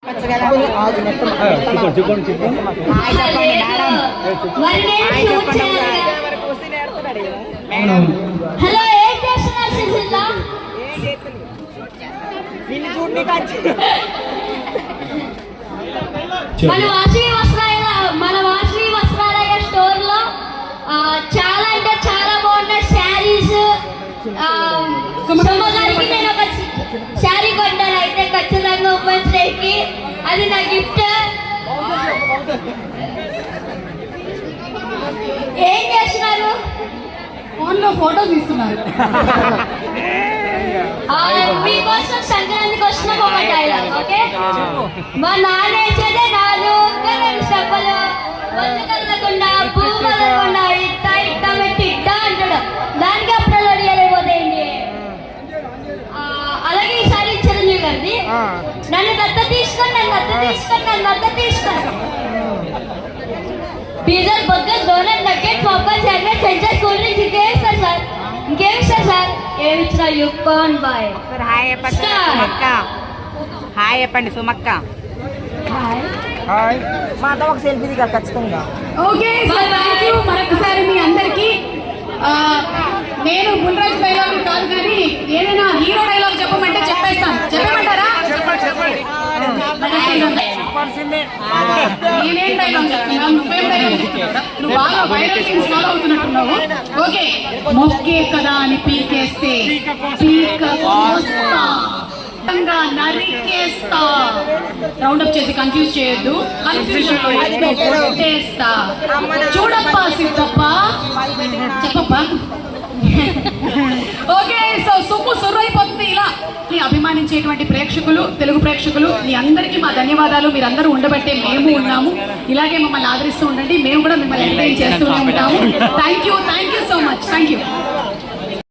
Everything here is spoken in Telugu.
హలో ఏం చేస్తున్నారు సుశీల? మన వాసవి వస్త్రాలయ స్టోర్ లో చాలా అంటే చాలా బాగున్నాయి శారీస్. సుమగారికి నేను ఒక శారీ కొట్టాను, అయితే ఖచ్చితంగా ఉమెన్స్ డేకి అది నా గిఫ్ట్. ఏం చేస్తున్నారు? ఫోన్ లో ఫోటో తీస్తున్నారు. మీకోసం సంక్రాంతికి వచ్చిన ఒక డైలాగ్, ఓకే? మా నాన్న వేసేదే నాలుగు స్టెప్పులు, వద్దు కదలకుండా పువ్వు కదలకుండా ఇట్ట ఇట్ట పెట్టి ఇట్ట అంటాడు. దానికి అప్పుడు అడిగలేకపోతాయండి. అలాగే ఈసారి చిరంజీవి గారిది నన్ను దత్త తీసుకొని pizza, burger, donut, nugget, popcorn, chocolate, French cool drinks ఇంకేమిస్తారు సార్? ఇంకేమిస్తారు సార్? ఏమి ఇచ్చినా యూ కాంట్ బై. హాయ్ చెప్పండి సుమక్క. హాయ్ చెప్పండి సుమక్క. హాయ్ మాతో ఒక సెల్ఫీ దిగాలి ఖచ్చితంగా. ఓకే సార్, థ్యాంక్ యూ మరొకసారి మీ అందరికి. నేను బుల్రాజ్ డైలాగ్ కాదు కానీ ఏదైనా హీరో డైలాగ్ చెప్పమంటే చెప్పేస్తాను. చెప్పమంటారా? నేనేం డైలాగ్ చెప్తున్నా, నువ్వేం డైలాగ్ చెప్తున్నావు? నువ్వు బాగా వైరల్ థింగ్స్ ఫాలో అవుతున్నట్టున్నావు. ఓకే, మొక్కే కదా అని పీకేస్తే నరికేస్తా. రౌండప్ చేసి కన్ఫ్యూజ్ చేయొద్దు. కన్ఫ్యూజన్ చేస్తా. చూడప్పా సిద్ధప్ప, చెప్పప్పా. ఓకే, సో సొమ్ము సొర్రైపోతుంది. ఇలా మీ అభిమానించేటువంటి ప్రేక్షకులు, తెలుగు ప్రేక్షకులు, మీ అందరికీ మా ధన్యవాదాలు. మీరందరూ ఉండబట్టే మేము ఉన్నాము. ఇలాగే మమ్మల్ని ఆదరిస్తూ ఉండండి, మేము కూడా మిమ్మల్ని ఎంటర్టైన్ చేస్తూనే ఉంటాము. Thank you.